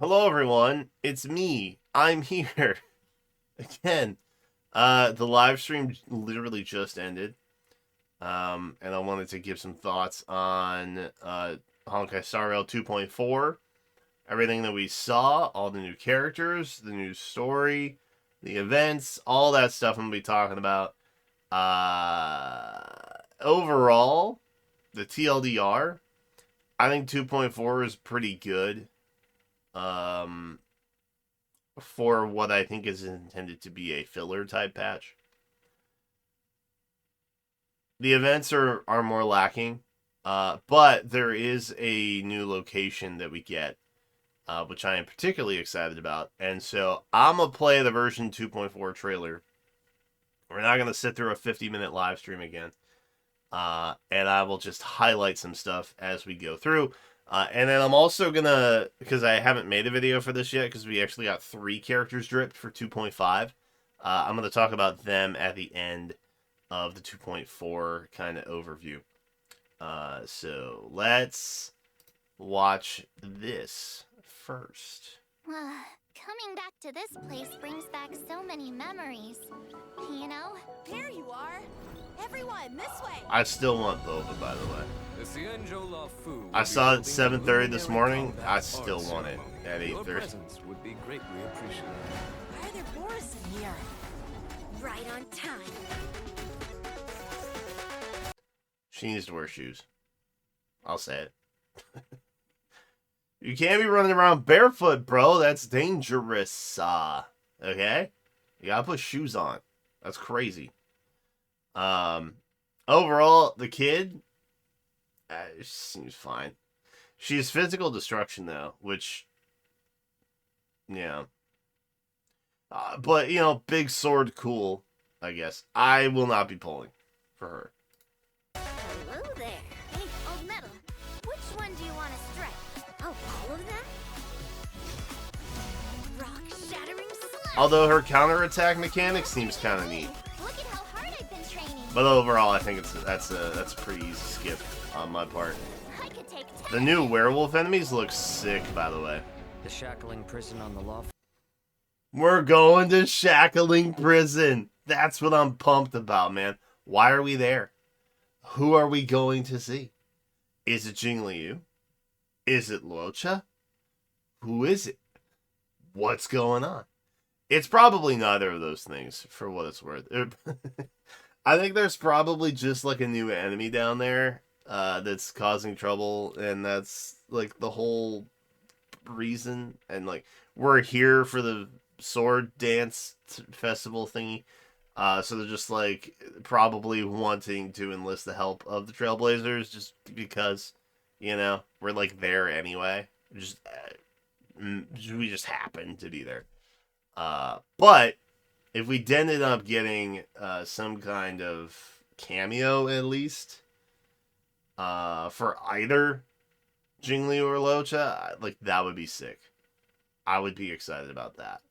Hello, everyone. It's me. I'm here again. The live stream literally just ended, and I wanted to give some thoughts on Honkai Star Rail 2.4, everything that we saw, all the new characters, the new story, the events, all that stuff I'm gonna be talking about. Overall, the TLDR, I think 2.4 is pretty good. Um, for what I think is intended to be a filler type patch. The events are more lacking, but there is a new location that we get, which I am particularly excited about. And so I'm going to play the version 2.4 trailer. We're not going to sit through a 50-minute live stream again. And I will just highlight some stuff as we go through. And then I'm also going to, because I haven't made a video for this yet, because we actually got 3 characters dripped for 2.5. I'm going to talk about them at the end of the 2.4 kind of overview. So let's watch this first. Coming back to this place brings back so many memories. You know? There you are! Everyone, this way! I still want Boba, by the way. I saw it at 7:30 this morning. I still want it at 8:30. Would be greatly appreciated. Why are there Boris in here? Right on time. She needs to wear shoes. I'll say it. You can't be running around barefoot, bro. That's dangerous. Okay? You gotta put shoes on. That's crazy. Overall, the kid seems fine. She's physical destruction, though, which, yeah. But, you know, big sword, cool, I guess. I will not be pulling for her. Hello there. Hey, old metal. Which one do you want to strike? Oh, all of them? Rock-shattering slap! Although her counterattack mechanic seems kind of neat. Look at how hard I've been training. But overall, I think that's a pretty easy skip on my part. I could take 10. The new werewolf enemies look sick, by the way. The shackling prison on the loft. We're going to shackling prison. That's what I'm pumped about, man. Why are we there? Who are we going to see? Is it Jingliu? Is it Luocha? Who is it? What's going on? It's probably neither of those things, for what it's worth. I think there's probably just like a new enemy down there that's causing trouble, and that's like the whole reason. And like, we're here for the sword dance festival thingy. So they're just like probably wanting to enlist the help of the Trailblazers just because, you know, we're like there anyway. Just we just happen to be there. But if we ended up getting some kind of cameo at least for either Jingliu or Luocha, like that would be sick. I would be excited about that.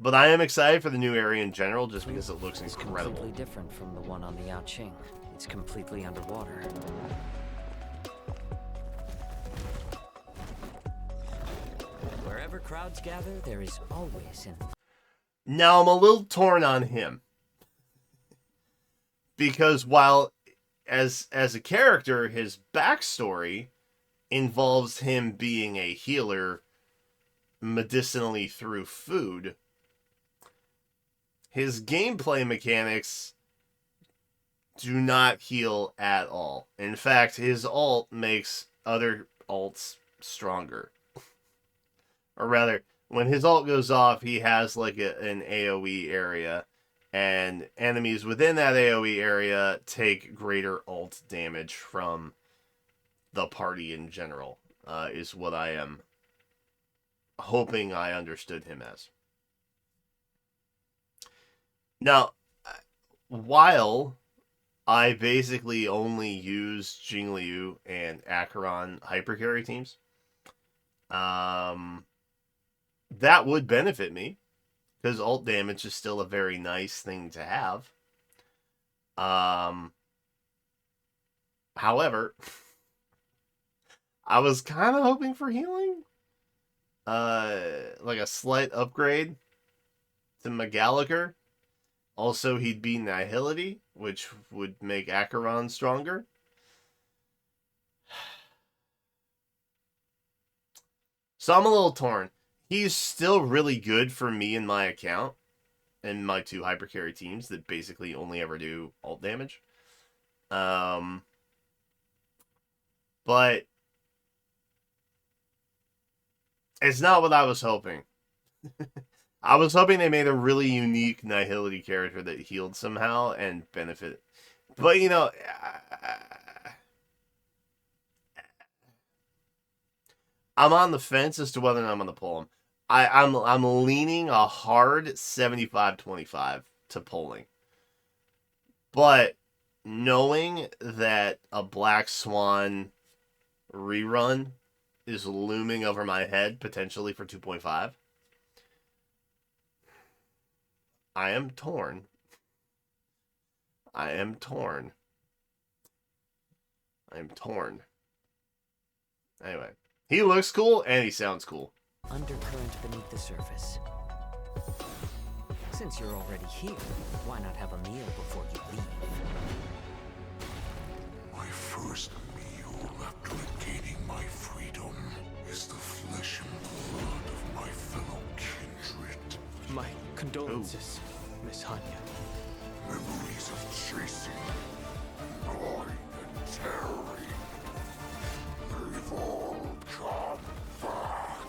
But I am excited for the new area in general just because it looks incredible. It's completely different from the one on the Yaoqing. It's completely underwater. Wherever crowds gather, there is always an... Now I'm a little torn on him. Because while as a character, his backstory involves him being a healer medicinally through food, his gameplay mechanics do not heal at all. In fact, his ult makes other ults stronger. Or rather, when his ult goes off, he has like an AoE area, and enemies within that AoE area take greater ult damage from the party in general, is what I am hoping I understood him as. Now, while I basically only use Jingliu and Acheron hypercarry teams, that would benefit me, because ult damage is still a very nice thing to have. However, I was kind of hoping for healing. like a slight upgrade to McGallagher. Also, he'd be Nihility, which would make Acheron stronger. So I'm a little torn. He's still really good for me in my account and my 2 hypercarry teams that basically only ever do ult damage. But it's not what I was hoping. I was hoping they made a really unique Nihility character that healed somehow and benefited. But, you know, I'm on the fence as to whether or not I'm going to pull him. I'm leaning a hard 75-25 to pulling. But knowing that a Black Swan rerun is looming over my head, potentially for 2.5, I am torn. I am torn. I am torn. Anyway, he looks cool and he sounds cool. Undercurrent beneath the surface. Since you're already here, why not have a meal before you leave? My first meal after regaining my freedom is the flesh and blood of my fellow kindred. My condolences, Miss Hanya. Memories of chasing, gnawing, and tearing. They've all come back.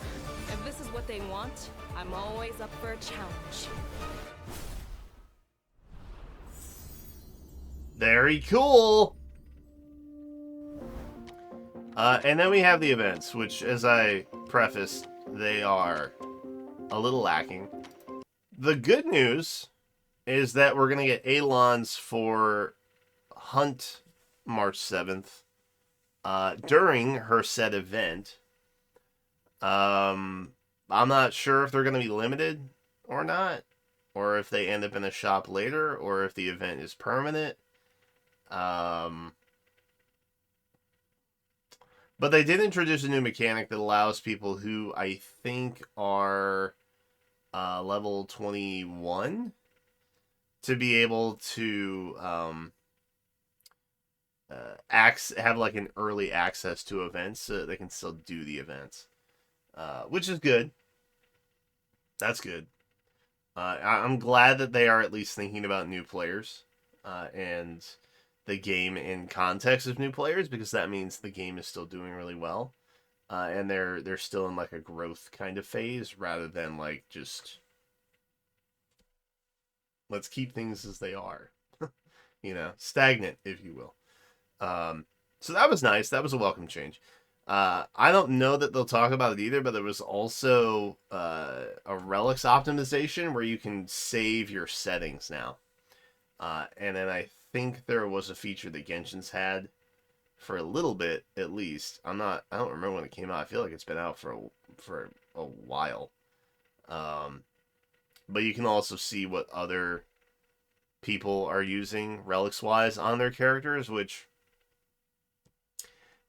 If this is what they want, I'm always up for a challenge. Very cool. And then we have the events, which, as I prefaced, they are a little lacking. The good news is that we're going to get Alons for Hunt March 7th during her said event. I'm not sure if they're going to be limited or not, or if they end up in a shop later, or if the event is permanent. But they did introduce a new mechanic that allows people who I think are level 21 to be able to have like an early access to events so that they can still do the events, which is good. That's good. I'm glad that they are at least thinking about new players and the game in context of new players, because that means the game is still doing really well, and they're still in like a growth kind of phase rather than like just let's keep things as they are, stagnant, if you will. So that was nice. That was a welcome change. I don't know that they'll talk about it either, but there was also a relics optimization where you can save your settings now. And then I think there was a feature that Genshin's had for a little bit, at least. I don't remember when it came out. I feel like it's been out for a while. But you can also see what other people are using relics-wise on their characters, which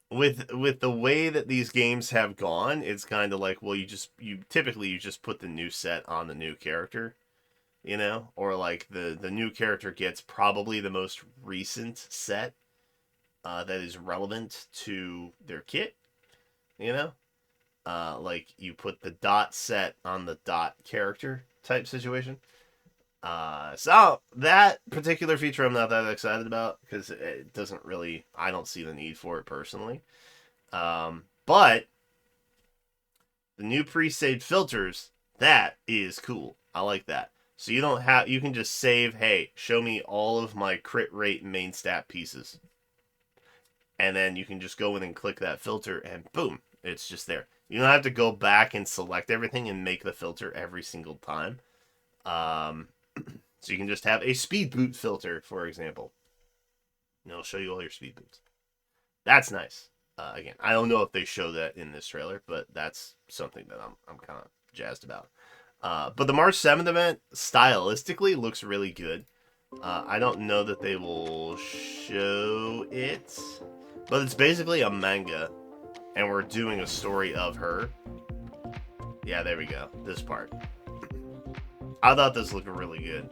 with the way that these games have gone, it's kind of like, well, you typically just put the new set on the new character, or like the new character gets probably the most recent set that is relevant to their kit, like you put the dot set on the dot character type situation. So that particular feature I'm not that excited about because it doesn't really, I don't see the need for it personally. But the new pre-saved filters, that is cool. I like that. So you can just save, hey, show me all of my crit rate main stat pieces. And then you can just go in and click that filter and boom, it's just there. You don't have to go back and select everything and make the filter every single time. So you can just have a speed boot filter, for example. And it'll show you all your speed boots. That's nice. Again, I don't know if they show that in this trailer, but that's something that I'm kind of jazzed about. But the March 7th event, stylistically, looks really good. I don't know that they will show it, but it's basically a manga, and we're doing a story of her. Yeah, there we go. This part. I thought this looked really good.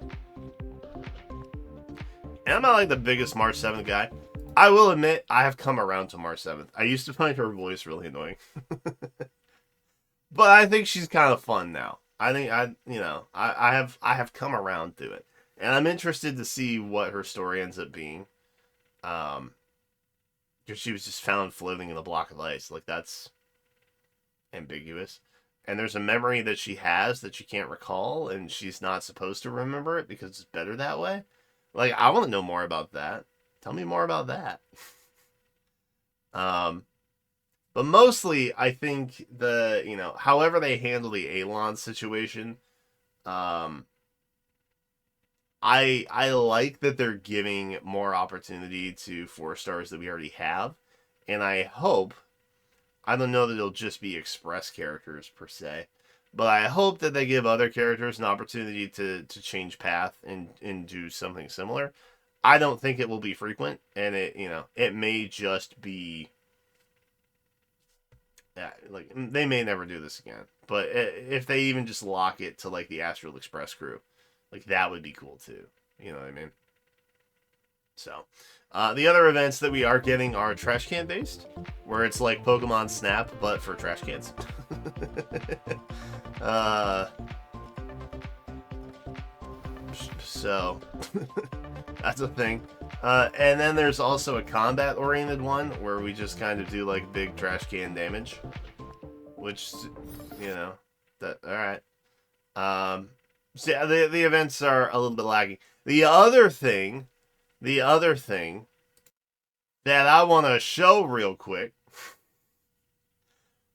And I'm not like the biggest March 7th guy. I will admit, I have come around to March 7th. I used to find her voice really annoying. But I think she's kind of fun now. I think I have come around to it. And I'm interested to see what her story ends up being. Because she was just found floating in a block of ice. Like, that's ambiguous. And there's a memory that she has that she can't recall, and she's not supposed to remember it because it's better that way. Like, I want to know more about that. Tell me more about that. But mostly, I think however they handle the Alon situation, I like that they're giving more opportunity to 4-stars that we already have, and I don't know that it'll just be express characters per se, but I hope that they give other characters an opportunity to change path and do something similar. I don't think it will be frequent, and it may just be, like, they may never do this again. But if they even just lock it to like the Astral Express crew, like, that would be cool too. You know what I mean? So, the other events that we are getting are trash can based, where it's like Pokemon Snap, but for trash cans. So, that's a thing. And then there's also a combat-oriented one, where we just kind of do, like, big trash can damage. Which, alright. So yeah, the events are a little bit laggy. The other thing that I want to show real quick,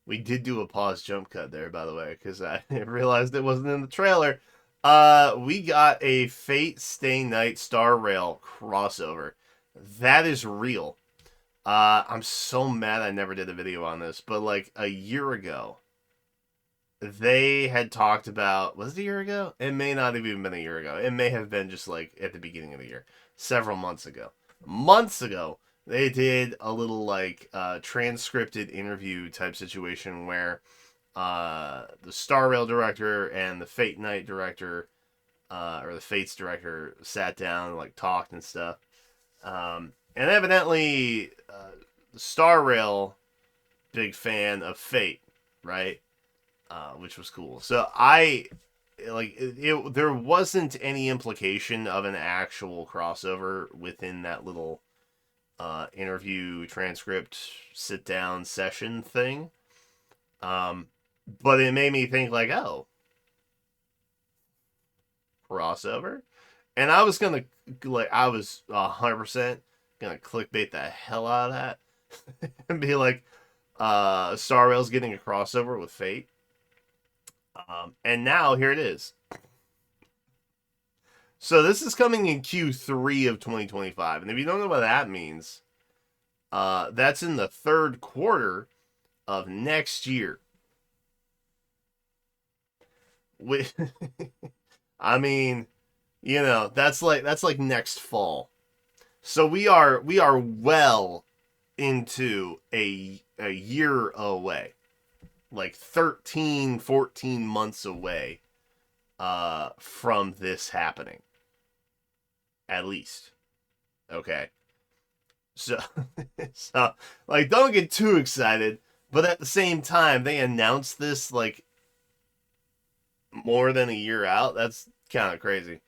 we did do a pause jump cut there, by the way, because I realized it wasn't in the trailer. We got a Fate Stay Night Star Rail crossover. That is real. I'm so mad I never did a video on this, but like a year ago, they had talked about, was it a year ago? It may not have even been a year ago. It may have been just like at the beginning of the year, several months ago. Months ago, they did a little like transcripted interview type situation where the Star Rail director and the Fate Night director, or the Fates director, sat down and like talked and stuff. And evidently, Star Rail, big fan of Fate, right? Which was cool. So there wasn't any implication of an actual crossover within that little interview transcript sit down session thing. But it made me think like, oh, crossover? And I was gonna, I was 100% gonna clickbait the hell out of that and be like, Star Rail's getting a crossover with Fate. And now here it is. So this is coming in Q3 of 2025. And if you don't know what that means, that's in the third quarter of next year. I mean, that's like next fall. So we are well into a year away. Like 13, 14 months away from this happening. At least. Okay. So, like, don't get too excited. But at the same time, they announced this, like, more than a year out. That's kind of crazy.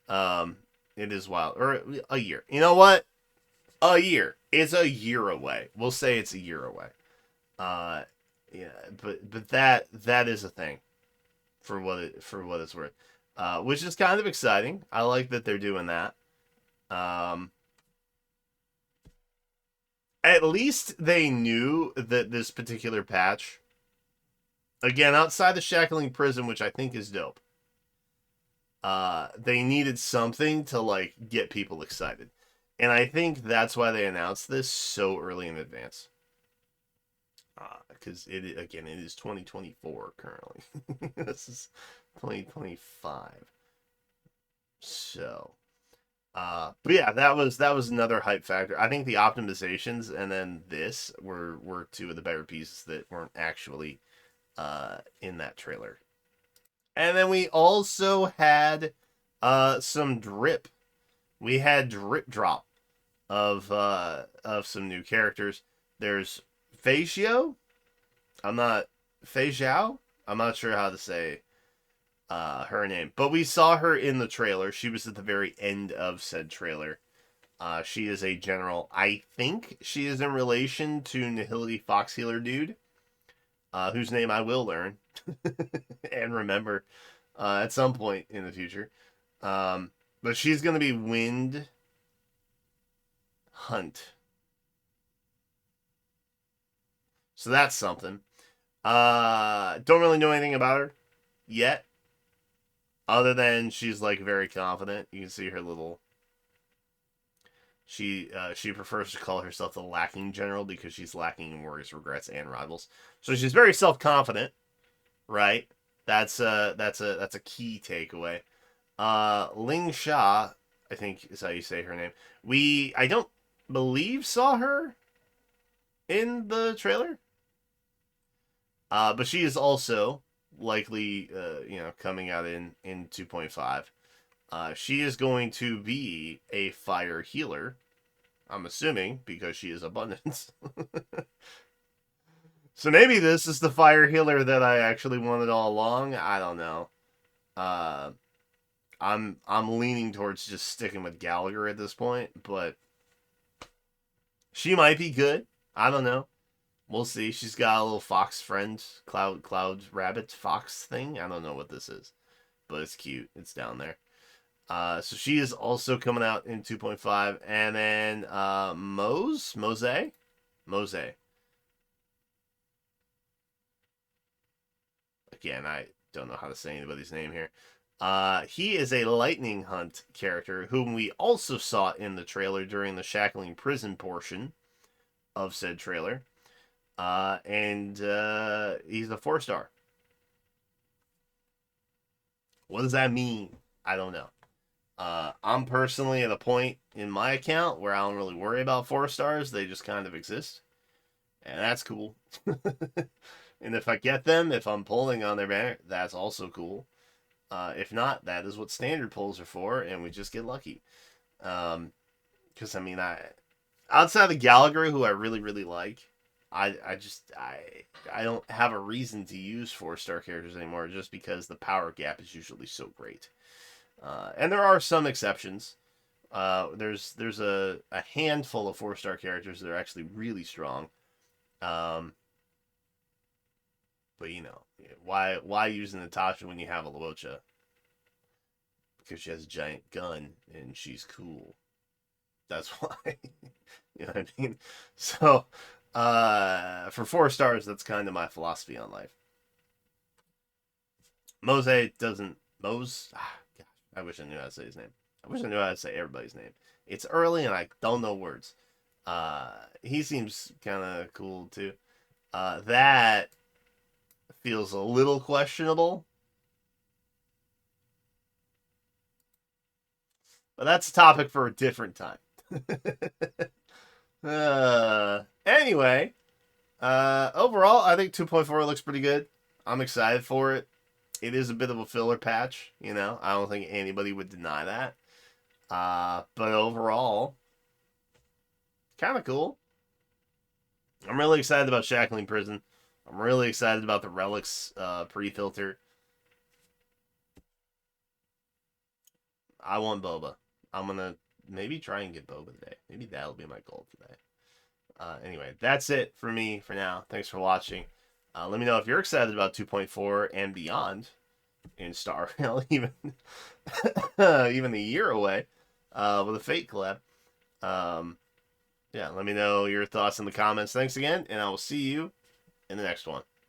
It is wild. Or a year. You know what? A year. It's a year away. We'll say it's a year away. Yeah, but that is a thing, for what it's worth, which is kind of exciting. I like that they're doing that. At least they knew that this particular patch, again, outside the Shackling Prison, which I think is dope, they needed something to like get people excited, and I think that's why they announced this so early in advance. Because it is 2024 currently. This is 2025. So, but yeah, that was another hype factor. I think the optimizations and then this were two of the better pieces that weren't actually in that trailer. And then we also had some drip. We had drip drop of some new characters. There's Feijio. Feijao. I'm not sure how to say her name, but we saw her in the trailer. She was at the very end of said trailer. She is a general. I think she is in relation to Nihility Fox Healer dude, whose name I will learn and remember at some point in the future. But she's going to be Wind Hunt. So that's something. Don't really know anything about her yet, other than she's like very confident. You can see her little. She prefers to call herself the lacking general because she's lacking in worries, regrets, and rivals. So she's very self-confident, right? That's a key takeaway. Ling Sha, I think is how you say her name. I don't believe saw her in the trailer. But she is also likely, coming out in 2.5. She is going to be a fire healer, I'm assuming, because she is abundance. So maybe this is the fire healer that I actually wanted all along. I don't know. I'm leaning towards just sticking with Gallagher at this point, but she might be good. I don't know. We'll see. She's got a little fox friend, cloud rabbit fox thing. I don't know what this is, but it's cute. It's down there. So she is also coming out in 2.5. And then Mose. Again, I don't know how to say anybody's name here. He is a Lightning Hunt character whom we also saw in the trailer during the Shackling Prison portion of said trailer. And he's a 4-star. What does that mean? I don't know. I'm personally at a point in my account where I don't really worry about 4 stars. They just kind of exist. And that's cool. And if I get them, if I'm pulling on their banner, that's also cool. If not, that is what standard pulls are for, and we just get lucky. Because, outside of Gallagher, who I really, really like, I don't have a reason to use 4-star characters anymore just because the power gap is usually so great. And there are some exceptions. There's a handful of 4-star characters that are actually really strong. But why use Natasha when you have a Luocha? Because she has a giant gun and she's cool. That's why. You know what I mean? So for 4 stars, that's kind of my philosophy on life. Mose. Gosh, I wish I knew how to say his name. I wish I knew how to say everybody's name. It's early and I don't know words. He seems kind of cool too. That feels a little questionable. But that's a topic for a different time. Anyway, overall, I think 2.4 looks pretty good. I'm excited for it. It is a bit of a filler patch, I don't think anybody would deny that. But overall, kind of cool. I'm really excited about Shackling Prison. I'm really excited about the Relics pre-filter. I want Boba. I'm going to maybe try and get Boba today. Maybe that'll be my goal today. Anyway, that's it for me for now. Thanks for watching. Let me know if you're excited about 2.4 and beyond in Star Rail, even a year away with a Fate collab. Let me know your thoughts in the comments. Thanks again, and I will see you in the next one.